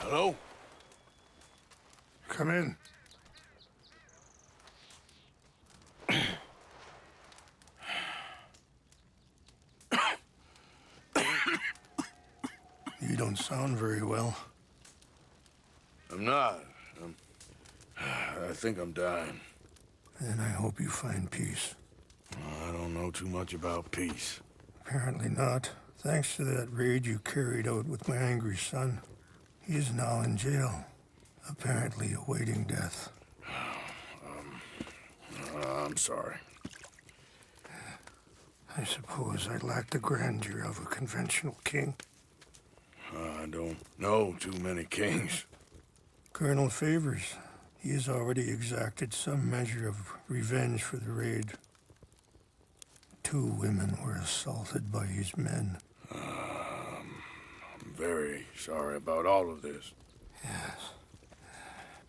Hello? Come in. You don't sound very well. I'm not. I think I'm dying. And I hope you find peace. I don't know too much about peace. Apparently not. Thanks to that raid you carried out with my angry son. He is now in jail, apparently awaiting death. I'm sorry. I suppose I lack the grandeur of a conventional king. I don't know too many kings. Colonel Favors, he has already exacted some measure of revenge for the raid. 2 women were assaulted by his men. I'm very sorry about all of this. Yes.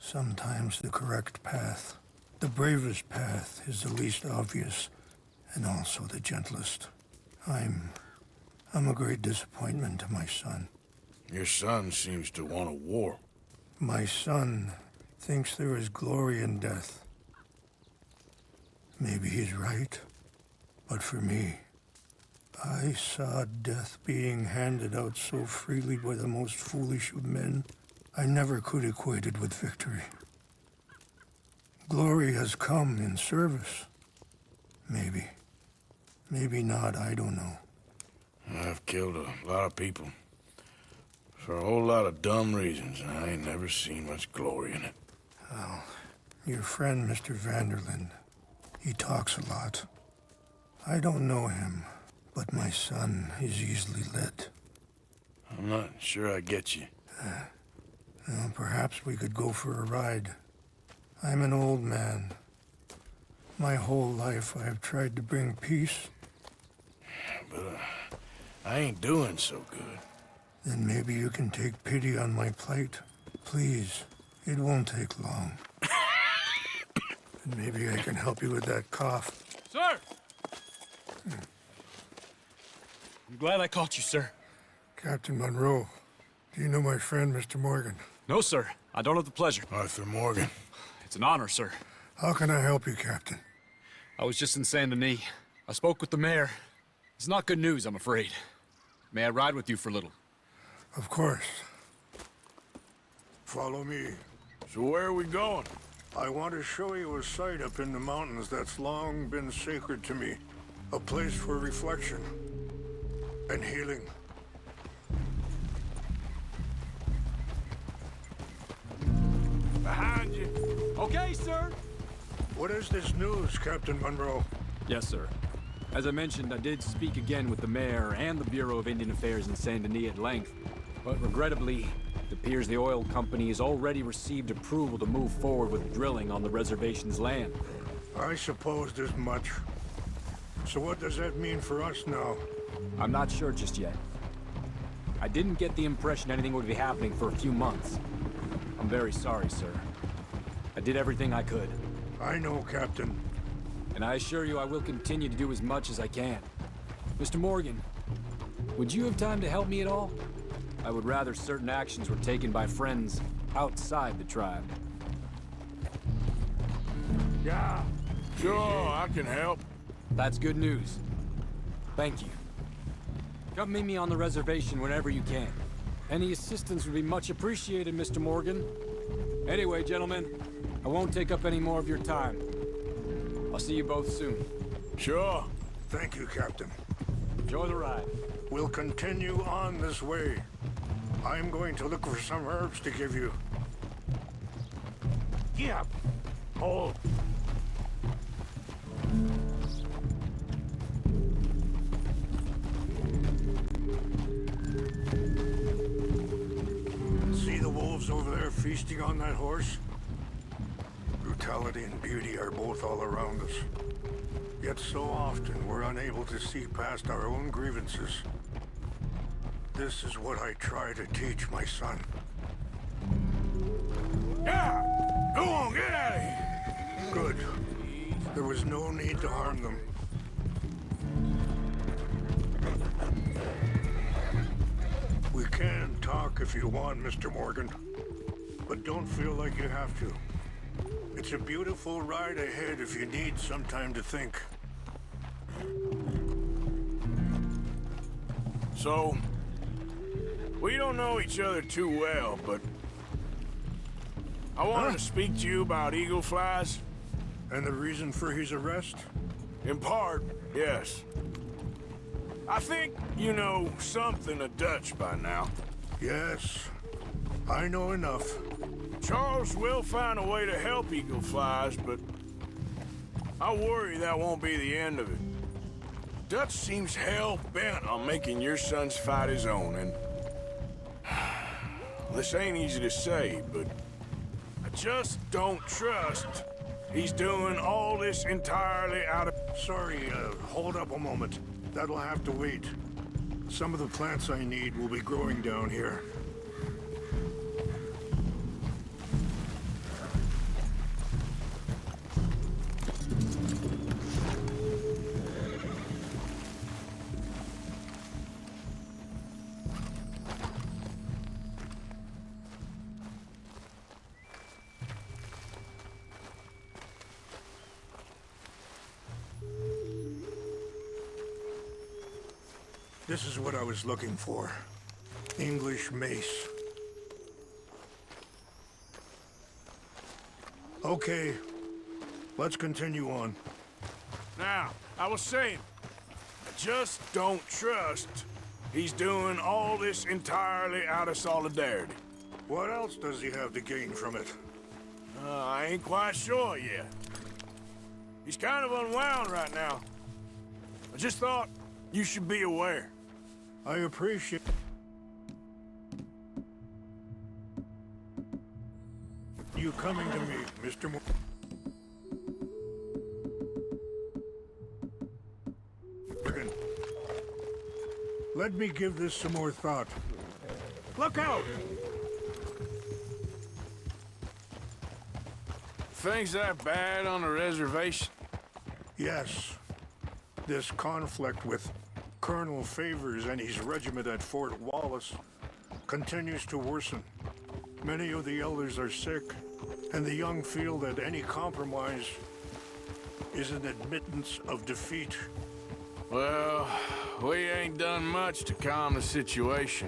Sometimes the correct path, the bravest path, is the least obvious, and also the gentlest. I'm a great disappointment to my son. Your son seems to want a war. My son thinks there is glory in death. Maybe he's right, but for me, I saw death being handed out so freely by the most foolish of men, I never could equate it with victory. Glory has come in service. Maybe. Maybe not, I don't know. I've killed a lot of people. For a whole lot of dumb reasons, and I ain't never seen much glory in it. Well, your friend, Mr. Vanderlyn, he talks a lot. I don't know him, but my son is easily led. I'm not sure I get you. Well, perhaps we could go for a ride. I'm an old man. My whole life I have tried to bring peace. But I ain't doing so good. Then maybe you can take pity on my plight. Please, it won't take long. And maybe I can help you with that cough. Sir! I'm glad I caught you, sir. Captain Monroe, do you know my friend, Mr. Morgan? No, sir. I don't have the pleasure. Arthur Morgan. It's an honor, sir. How can I help you, Captain? I was just in Saint Denis. I spoke with the mayor. It's not good news, I'm afraid. May I ride with you for a little? Of course. Follow me. So where are we going? I want to show you a site up in the mountains that's long been sacred to me. A place for reflection and healing. Behind you. Okay, sir. What is this news, Captain Monroe? Yes, sir. As I mentioned, I did speak again with the mayor and the Bureau of Indian Affairs in Saint Denis at length. But regrettably, it appears the oil company has already received approval to move forward with drilling on the reservation's land. I supposed as much. So what does that mean for us now? I'm not sure just yet. I didn't get the impression anything would be happening for a few months. I'm very sorry, sir. I did everything I could. I know, Captain. And I assure you I will continue to do as much as I can. Mr. Morgan, would you have time to help me at all? I would rather certain actions were taken by friends outside the tribe. Yeah. Sure, I can help. That's good news. Thank you. Come meet me on the reservation whenever you can. Any assistance would be much appreciated, Mr. Morgan. Anyway, gentlemen, I won't take up any more of your time. I'll see you both soon. Sure. Thank you, Captain. Enjoy the ride. We'll continue on this way. I'm going to look for some herbs to give you. Yeah. Hold. See the wolves over there feasting on that horse? Brutality and beauty are both all around us. Yet so often we're unable to see past our own grievances. This is what I try to teach my son. Yeah! Go on, get out of here! Good. There was no need to harm them. We can't talk if you want, Mr. Morgan. But don't feel like you have to. It's a beautiful ride ahead if you need some time to think. So, we don't know each other too well, but I wanted to speak to you about eagle flies. And the reason for his arrest? In part, yes. I think you know something of Dutch by now. Yes, I know enough. Charles will find a way to help eagle flies, but I worry that won't be the end of it. Dutch seems hell-bent on making your son's fight his own, and this ain't easy to say, but I just don't trust he's doing all this entirely out of... Sorry, hold up a moment. That'll have to wait. Some of the plants I need will be growing down here. This is what I was looking for. English mace. Okay, let's continue on. Now, I was saying, I just don't trust he's doing all this entirely out of solidarity. What else does he have to gain from it? I ain't quite sure yet. He's kind of unwound right now. I just thought you should be aware. I appreciate... you coming to me, Mr. Morgan. Let me give this some more thought. Look out! Things that bad on the reservation? Yes. This conflict with Colonel Favors and his regiment at Fort Wallace continues to worsen. Many of the elders are sick, and the young feel that any compromise is an admittance of defeat. Well, we ain't done much to calm the situation.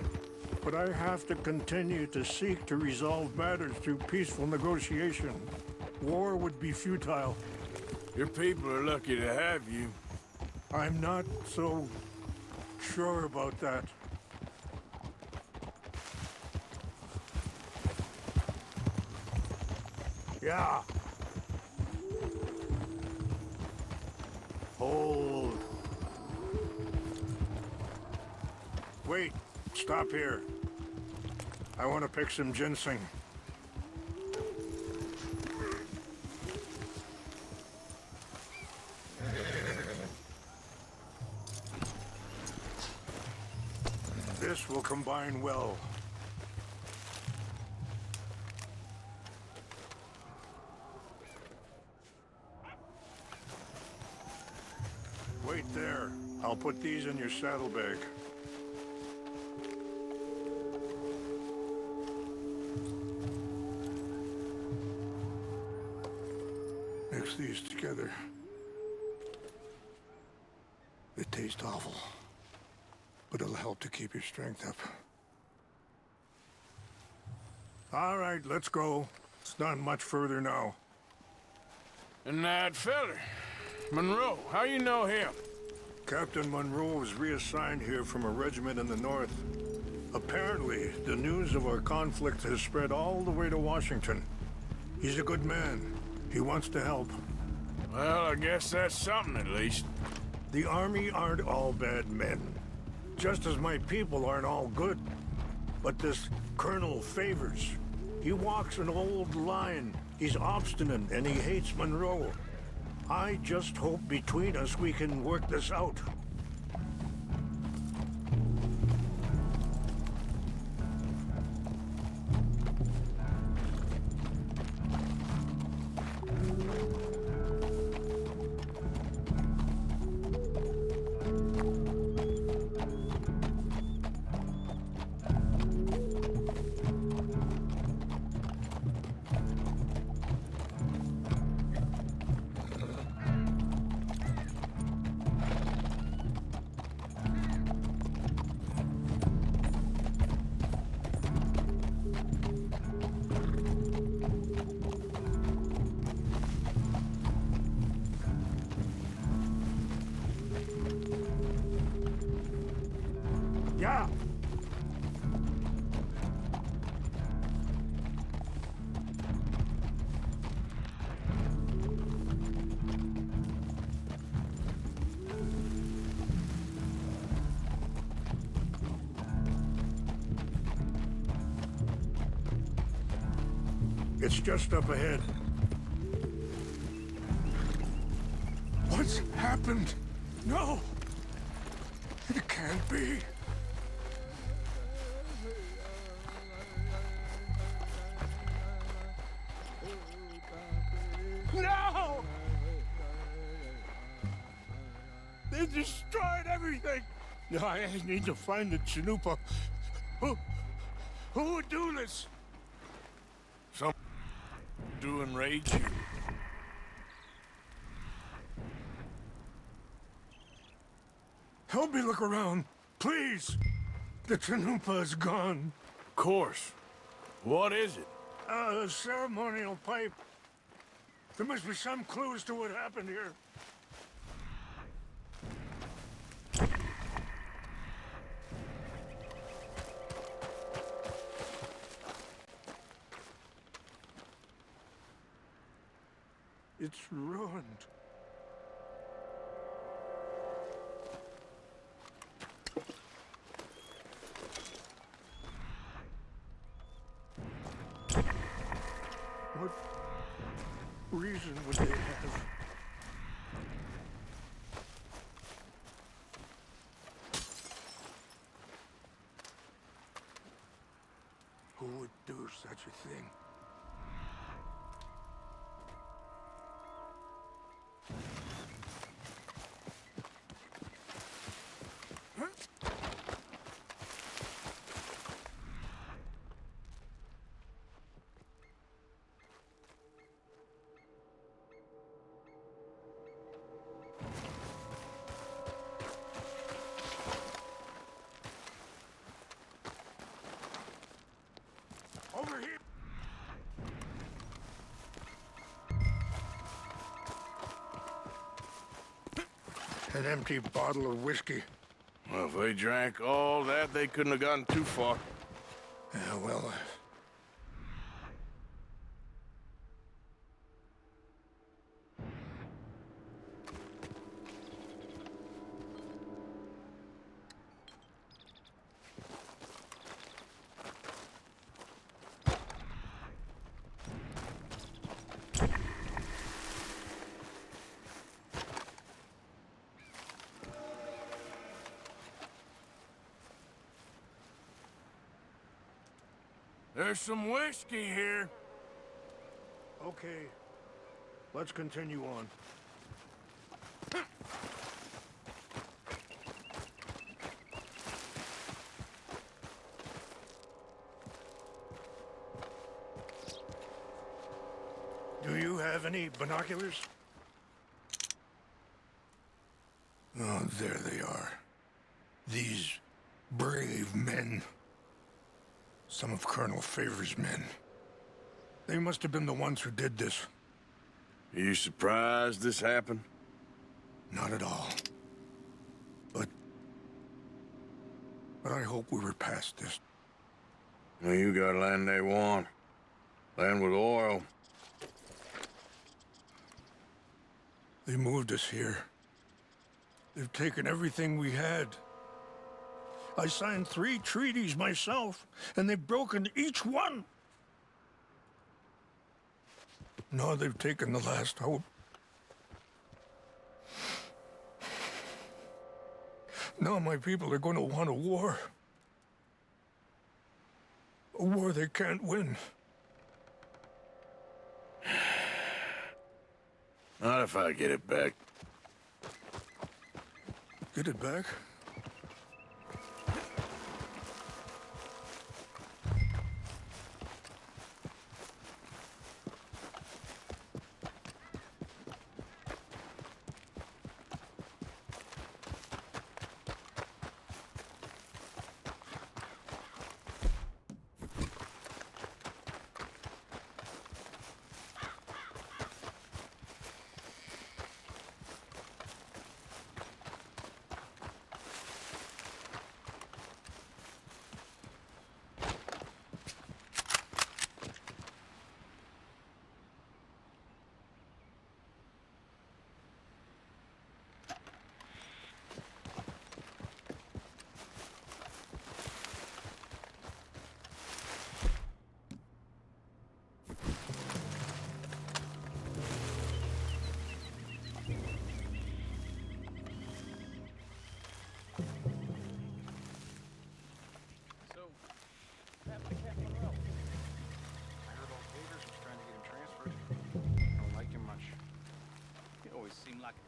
But I have to continue to seek to resolve matters through peaceful negotiation. War would be futile. Your people are lucky to have you. I'm not so sure about that. Yeah. Hold. Wait, stop here. I want to pick some ginseng. This will combine well. Wait there. I'll put these in your saddlebag. Mix these together. They taste awful, but it'll help to keep your strength up. All right, let's go. It's not much further now. And that feller, Monroe, how you know him? Captain Monroe was reassigned here from a regiment in the north. Apparently, the news of our conflict has spread all the way to Washington. He's a good man. He wants to help. Well, I guess that's something at least. The army aren't all bad men. Just as my people aren't all good. But this Colonel Favors, he walks an old line. He's obstinate and he hates Monroe. I just hope between us we can work this out. It's just up ahead. What's happened? No! It can't be. No! They destroyed everything! No, I need to find the Chanupa. Who would do this? Some do enrage you. Help me look around, please. The Chanupa is gone. Of course. What is it? A ceremonial pipe. There must be some clues to what happened here. It's ruined. What reason would they have? Who would do such a thing? Over here! An empty bottle of whiskey. Well, if they drank all that, they couldn't have gotten too far. Yeah, well... There's some whiskey here. Okay. Let's continue on. Do you have any binoculars? Oh, there they are. These brave men. Some of Colonel Favor's men. They must have been the ones who did this. Are you surprised this happened? Not at all. But I hope we were past this. Well, you got land they want. Land with oil. They moved us here. They've taken everything we had. I signed 3 treaties myself, and they've broken each one. Now they've taken the last hope. Now my people are going to want a war. A war they can't win. Not if I get it back. Get it back?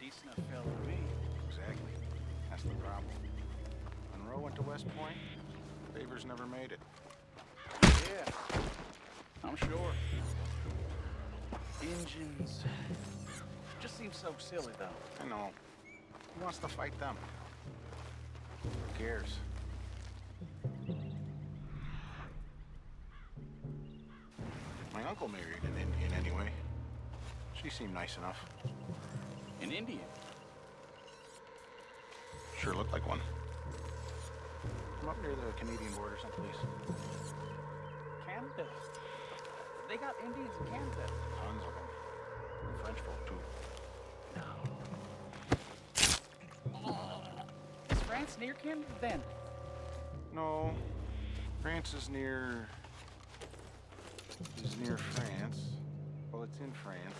decent enough fellow to me. Exactly. That's the problem. Monroe went to West Point. Favors never made it. Yeah, I'm sure. Engines. Just seems so silly, though. I know. He wants to fight them. Who cares? My uncle married an Indian anyway. She seemed nice enough. An Indian. Sure looked like one. I'm up near the Canadian border someplace. Canada. They got Indians in Canada. Tons of them. And French folk, too. Is France near Canada then? No. France is near... France. Well, it's in France.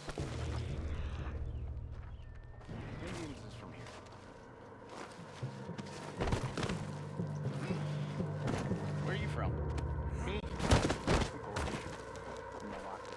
Indians is from here. Where are you from? Me? I'm Polish. From Milwaukee.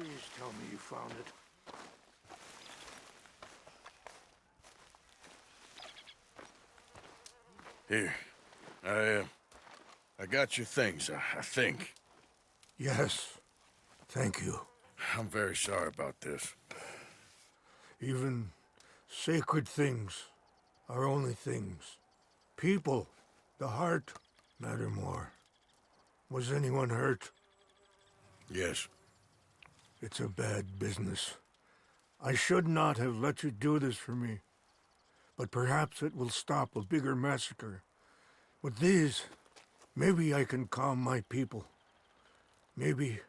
Please tell me you found it. Here. I got your things, I think. Yes. Thank you. I'm very sorry about this. Even sacred things are only things. People, the heart, matter more. Was anyone hurt? Yes. It's a bad business. I should not have let you do this for me. But perhaps it will stop a bigger massacre. With these, maybe I can calm my people. Maybe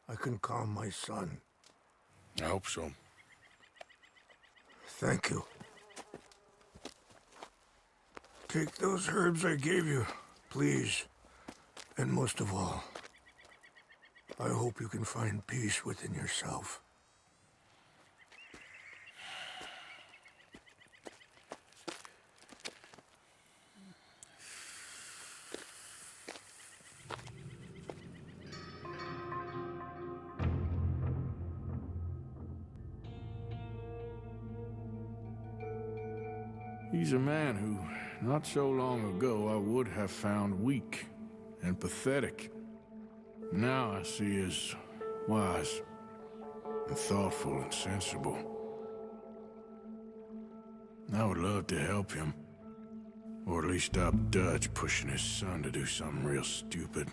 I can calm my son. I hope so. Thank you. Take those herbs I gave you, please. And most of all, I hope you can find peace within yourself. He's a man who, not so long ago, I would have found weak and pathetic. Now I see as wise and thoughtful and sensible. I would love to help him, or at least stop Dutch pushing his son to do something real stupid.